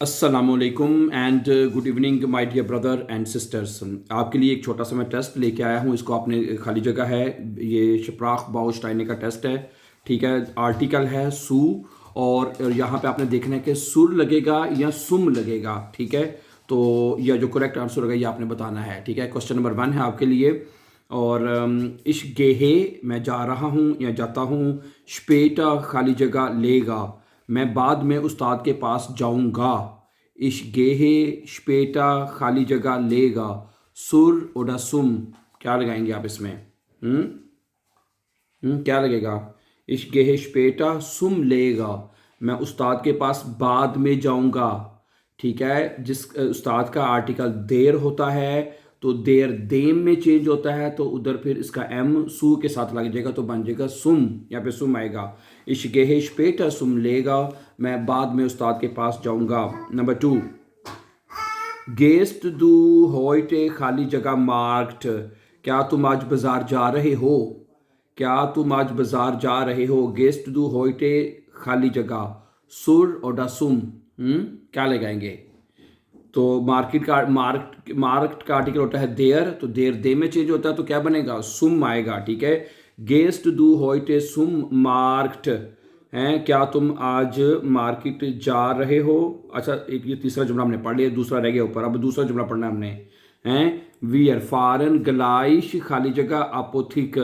अस्सलामुअलैकुम and good evening my dear brother and sisters. आपके लिए एक छोटा सा मैं टेस्ट लेके आया हूँ। इसको आपने खाली जगह है, ये शप्राख बाउस्टाइने का टेस्ट है। ठीक है, आर्टिकल है सू और यहाँ पे आपने देखना है कि सुर लगेगा या सुम लगेगा। ठीक है, तो यह जो करेक्ट आंसर होगा ये आपने बताना है। ठीक है, क्वेश्चन नंबर 1 है आपके लिए। और इश गेहे मैं जा रहा हूँ या जाता हूँ, स्पेटा खाली जगह लेगा, मैं बाद में उस्ताद के पास जाऊंगा। इश गेहे स्पेटा खाली जगह लेगा, सुर ओडा सुम, क्या लगाएंगे आप इसमें? क्या लगेगा? इश गेहे स्पेटा सुम लेगा, मैं उस्ताद के पास बाद में जाऊंगा। ठीक है, जिस उस्ताद का आर्टिकल देर होता है तो देर देम में चेंज होता है, तो उधर फिर इसका एम सू के साथ लग जाएगा तो बन जाएगा सुम। यहाँ पे सुम आएगा। इश गेहे स्पेटा सुम लेगा, मैं बाद में उस्ताद के पास जाऊंगा। नंबर 2, गेस्ट दू होइटे खाली जगह मार्क्ड, क्या तुम आज बाजार जा रहे हो? क्या तुम आज बाजार जा रहे हो? गेस्ट दू होइटे खाली जगह, सुर और सुम। क्या लगाएंगे? तो मार्केट का आर्टिकल होता है देयर, तो देर दे में चेंज होता है तो क्या बनेगा? सुम आएगा। ठीक है, गेस्ट दू होइटे सुम मार्क्ट हैं, क्या तुम आज मार्केट जा रहे हो? अच्छा, एक ये तीसरा जुमला हमने पढ़ लिया, दूसरा रह गया ऊपर। अब दूसरा जुमला पढ़ना है हमने। हैं, वी आर फॉरन गलाइश खाली जगह अपोथिक,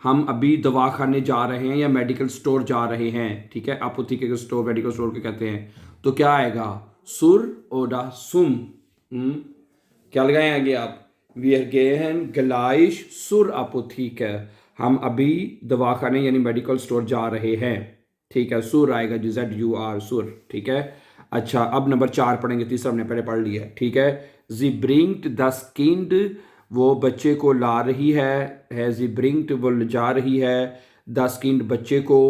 हम अभी दवाखाने जा रहे हैं या मेडिकल स्टोर जा रहे हैं। ठीक है, अपोथिक स्टोर मेडिकल स्टोर को कहते हैं। तो क्या आएगा? सुर ओडा सुम। क्या लगाए आगे आप? वी आर गेहन गलाइश सुर अपोथिक, हम अभी दवाखाने यानी मेडिकल स्टोर जा रहे हैं। ठीक है, सुर आएगा, ZUR सुर। ठीक है, अच्छा अब नंबर 4 पढ़ेंगे, तीसरा हमने पहले पढ़ लिया है। ठीक है, जी ब्रिंग्ड द स्किंड, वो बच्चे को ला रही है जी ब्रिंग्ड वो ले जा रही है, द स्किंड बच्चे को,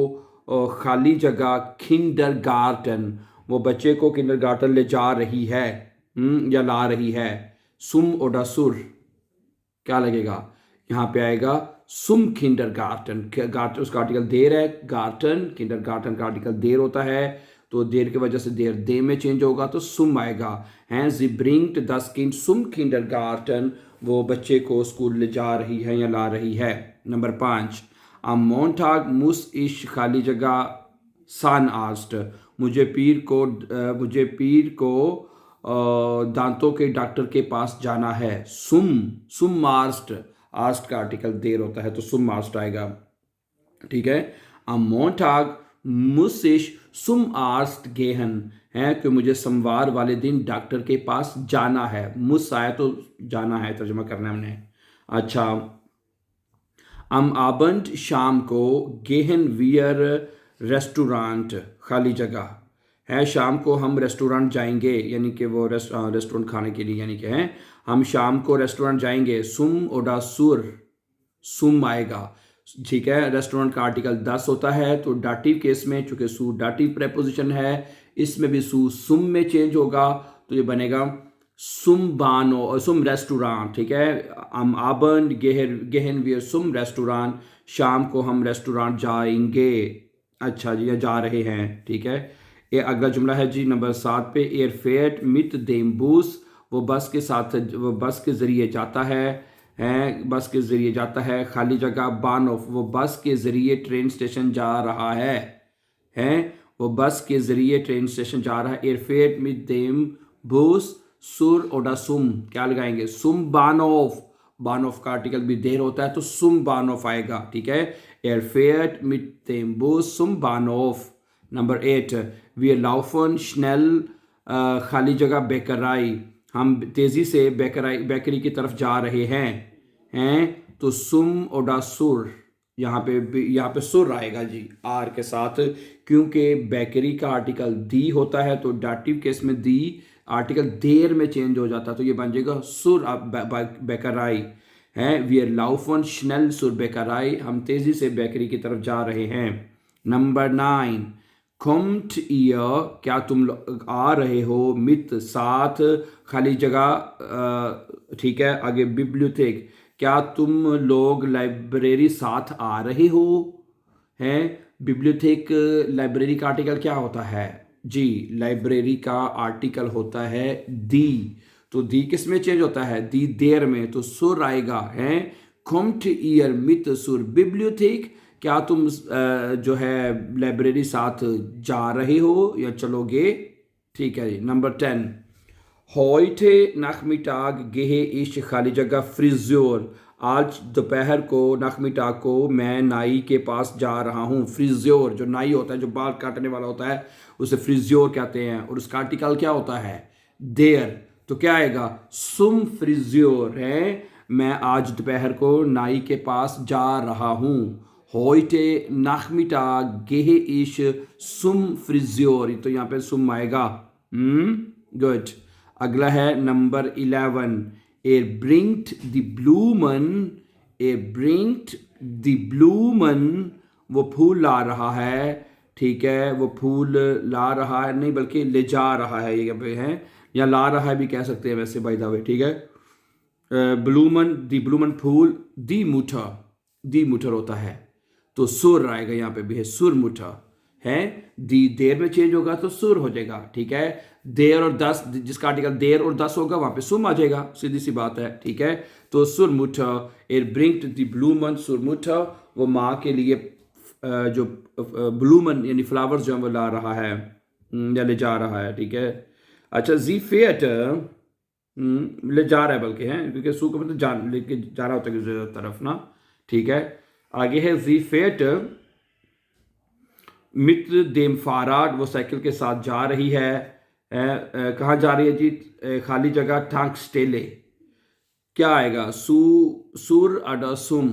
खाली जगह किंडर गार्टन, वो बच्चे को किंडर गार्टन ले जा रही है या ला रही है। सुम ओडा सुर, क्या लगेगा? यहाँ पे आएगा सुम किंडर गार्टन। गार्टन उसका आर्टिकल देर है, गार्टन किंडर गार्टन का आर्टिकल देर होता है, तो देर की वजह से देर दे में चेंज होगा तो सुम आएगा। हैं, जी ब्रिंग्ड द किंड सुम किंडर गार्टन, वो बच्चे को स्कूल ले जा रही है या ला रही है। नंबर 5, मोन्टाग मुस इश खाली जगह सन आस्ट, मुझे पीर को दांतों के डॉक्टर के पास जाना है। सुम मार्स्ट, आस्ट का आर्टिकल देर होता है तो सुम मार्स्ट आएगा। ठीक है, मोन्टाग मुसिश सुम आर्स्ट गेहन, है कि मुझे सोमवार वाले दिन डॉक्टर के पास जाना है। मुस आया तो जाना है, तर्जुमा करना है हमने। अच्छा, आबंड शाम को, गेहन वियर रेस्टोरेंट खाली जगह है, शाम को हम रेस्टोरेंट जाएंगे, यानी कि वो रेस्टोरेंट खाने के लिए, यानी कि हैं हम शाम को रेस्टोरेंट जाएंगे। सुम ओडा सुर, सुम आएगा। ठीक है, रेस्टोरेंट का आर्टिकल 10 होता है तो डाटिव केस में, चूंकि सू डाटिव प्रेपोजिशन है, इसमें भी सू सुम में चेंज होगा तो ये बनेगा सुम बानो सुम रेस्टोरेंट। ठीक है, हम आबन गेहन वियर सुम रेस्टोरेंट, शाम को हम रेस्टोरेंट जाएंगे। अच्छा जी, जा रहे हैं। ठीक है, ये अगला जुमला है जी नंबर 7 पे, एयरफेट मित देम्बूस, वो बस के साथ, वो बस के ज़रिए जाता है बस के ज़रिए जाता है, खाली जगह बान ऑफ, वो बस के ज़रिए ट्रेन स्टेशन जा रहा है वो बस के ज़रिए ट्रेन स्टेशन जा रहा है। एयरफेट मित देम बूस सुर ओडा सुम, क्या लगाएंगे? सुम बान ऑफ का आर्टिकल भी देर होता है तो सुम बान ऑफ आएगा। ठीक है, एयरफेट मित देम बूस सुम बान ऑफ। नंबर 8, वी लाउफन स्नेल खाली जगह बेकराई, हम तेज़ी से बेकरी की तरफ जा रहे हैं तो सुम ओडा सुर, यहाँ पे सुर आएगा जी आर के साथ, क्योंकि बेकरी का आर्टिकल दी होता है तो डाटिव केस में दी आर्टिकल देर में चेंज हो जाता है तो ये बन जाएगा सुर बेकराई। हैं, वी आर लाउफन स्नेल सुर बेकराई, हम तेज़ी से बेकरी की तरफ जा रहे हैं। नंबर 9, कम्ट ईयर, क्या तुम आ रहे हो? मित साथ, खाली जगह। ठीक है, आगे बिब्लियोथेक, क्या तुम लोग लाइब्रेरी साथ आ रहे हो? हैं, बिब्लियोथेक लाइब्रेरी का आर्टिकल क्या होता है? जी, लाइब्रेरी का आर्टिकल होता है दी, तो दी किस में चेंज होता है? दी देर में, तो सुर आएगा है। kommt ihr mit zur Bibliothek, क्या तुम जो है लाइब्रेरी साथ जा रहे हो या चलोगे? ठीक है जी। Number 10, heute Nachmittag gehe ich खाली जगह फ्रिज्योर, आज दोपहर को नाखमिटाग को मैं नाई के पास जा रहा हूँ। फ्रिज्योर जो नाई होता है, जो बाल काटने वाला होता है, उसे फ्रिज्योर कहते हैं। और उसका आर्टिकल क्या होता है? देयर। तो क्या आएगा? सुम फ्रिज्योर है, मैं आज दोपहर को नाई के पास जा रहा हूँ। heute Nachmittag gehe ich zum Friseur, तो यहाँ पे सुम आएगा। गुड। अगला है number 11, er bringt die Blumen, er bringt die Blumen, वो फूल ला रहा है। ठीक है, वो फूल ला रहा है नहीं बल्कि ले जा रहा है, ये पे है, या ला रहा है भी कह सकते हैं वैसे बाय द वे। ठीक है, ब्लूमन, दी ब्लूमन फूल, दी मुठर होता है, तो सुर आएगा यहाँ पे भी है, सुर मुठा है। दी देर में चेंज होगा तो सुर हो जाएगा। ठीक है, देर और दस, जिसका आर्टिकल देर और दस होगा वहां पे सुम आ जाएगा, सीधी सी बात है। ठीक है, तो सुर मुठा, एर ब्रिंग्ट दी ब्लूमन, सुर मुठा, वो माँ के लिए जो ब्लूमन यानी फ्लावर्स जो वो ला रहा है या ले जा रहा है। ठीक है, अच्छा, जी फेट ले जा रहा है बल्कि है, क्योंकि सू का मतलब जान, लेके जा रहा होता है किसी तरफ ना। ठीक है, आगे है जी फेट मित्र देम फाराड, वो साइकिल के साथ जा रही है। कहाँ जा रही है जी? खाली जगह टांग स्टेले, क्या आएगा? सुर अडा सुम।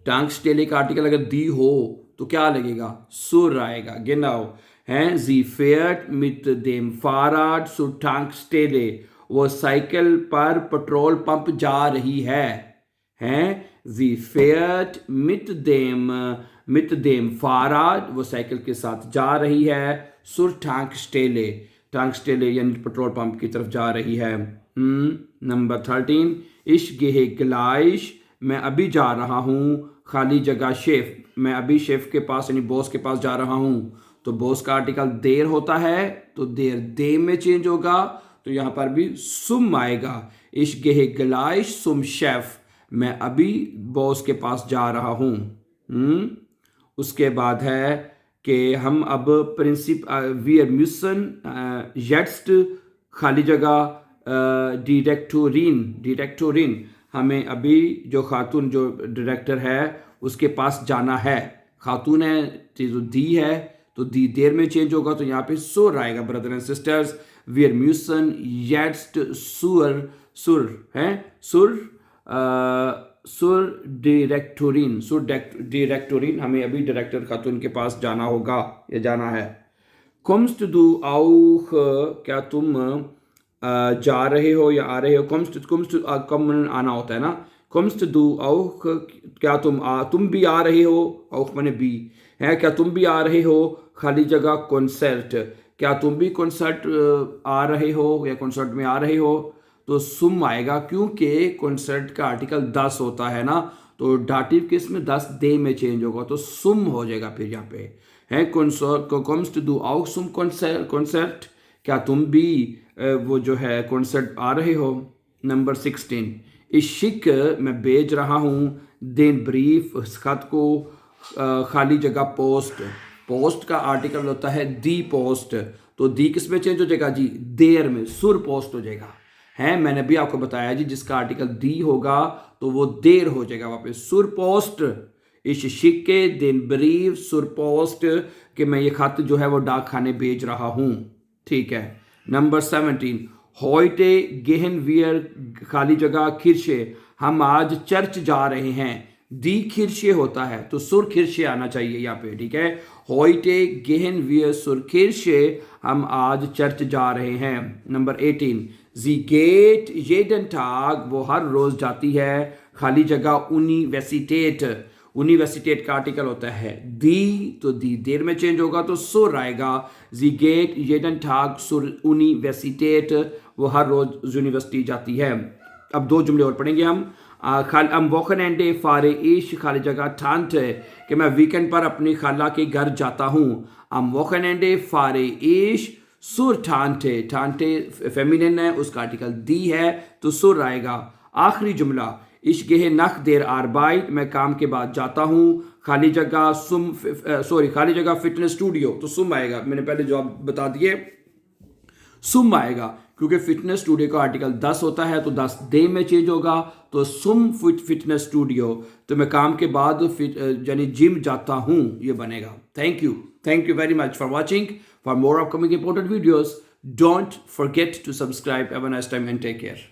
टांग स्टेले का आर्टिकल अगर दी हो तो क्या लगेगा? सुर आएगा। गिनाओ हैं, जी फेट मित देम फाराड सुर टांग स्टेले, वो साइकिल पर पेट्रोल पंप जा रही है। हैं, जी फेट मित देम फाराड, वो साइकिल के साथ जा रही है। सुर टांग स्टेले यानी पेट्रोल पंप की तरफ जा रही है। नंबर 13, इश गेहे ग्लाइश, मैं अभी जा रहा हूँ। खाली जगह शेफ, मैं अभी शेफ के पास यानी बॉस के पास जा रहा हूँ। तो बॉस का आर्टिकल देर होता है, तो देर दे में चेंज होगा, तो यहाँ पर भी सुम आएगा। इश गेहे ग्लाइश सुम शेफ, मैं अभी बॉस के पास जा रहा हूँ। उसके बाद है कि हम अब प्रिंसिप वी म्यूसन येट्स्ट खाली जगह डिरेक्टोरिन, हमें अभी जो खातून जो डायरेक्टर है उसके पास जाना है। खातून है तो दी है, तो दी देर में चेंज होगा, तो यहाँ पे सुर आएगा। ब्रदर एंड सिस्टर्स, वी म्यूसन येट्स्ट सुर है, सुर डायरेक्टोरिन, हमें अभी डायरेक्टर खातून के पास जाना होगा या जाना है। कोम्स्ट दू आउख, क्या तुम जा रहे हो या आ रहे हो? कोम्स्ट कम आना होता है ना। कोम्स्ट दू आउख, क्या तुम भी आ रहे हो? आउख माने भी है, क्या तुम भी आ रहे हो? खाली जगह कॉन्सर्ट, क्या तुम भी कॉन्सर्ट आ रहे हो या कॉन्सर्ट में आ रहे हो? तो सुम आएगा, क्योंकि कॉन्सर्ट का आर्टिकल 10 होता है ना, तो डाटिव केस में 10 दे में चेंज होगा, तो सुम हो जाएगा फिर यहाँ पे है। कोम्स्ट दू आउख सुम कॉन्सर्ट, क्या तुम भी वो जो है कॉन्सर्ट आ रहे हो? नंबर 16, इस शिक, मैं भेज रहा हूँ। देन ब्रीफ, इस खत को। खाली जगह पोस्ट का आर्टिकल होता है दी पोस्ट, तो दी किस में चेंज हो जाएगा जी? देर में, सुर पोस्ट हो जाएगा है। मैंने भी आपको बताया जी, जिसका आर्टिकल दी होगा तो वो देर हो जाएगा वहां पे। सुर पोस्ट, इस शिक्के देन ब्रीफ सुर पोस्ट, कि मैं ये खत जो है वो डाक खाने भेज रहा हूं। ठीक है, नंबर 17, heute gehen wir खाली जगह खिरशे, हम आज चर्च जा रहे हैं। दी खिरशे होता है तो सुर खिरशे आना चाहिए यहाँ पे। ठीक है, heute gehen wir zur Kirche, हम आज चर्च जा रहे हैं। Number 18, sie geht jeden Tag, वो हर रोज जाती है। खाली जगह यूनिवर्सिटेट का आर्टिकल होता है दी, तो दी देर में चेंज होगा तो सुर आएगा। जी gate jeden Tag zur Universität, वो हर रोज यूनिवर्सिटी जाती है। अब 2 जुमले और पढ़ेंगे हम। am Wochenende fahre ich खाली जगह Tante कि मैं वीकेंड पर अपनी खाला के घर जाता हूँ. Am Wochenende fahre ich zur Tante. Tante feminine है, उसका आर्टिकल दी है तो सुर आएगा. आखिरी जुमला Ich gehe nach der Arbeit, मैं काम के बाद जाता हूँ. खाली जगह खाली जगह फिटनेस स्टूडियो तो सुम आएगा. मैंने पहले जवाब बता दिए, सुम आएगा क्योंकि फिटनेस स्टूडियो का आर्टिकल 10 होता है तो 10 दे में चेंज होगा. तो सुम फिटनेस स्टूडियो तो मैं काम के बाद यानी जिम जाता हूँ ये बनेगा. Thank you very much for watching. For more upcoming important videos don't forget to subscribe. Have a nice time and take care.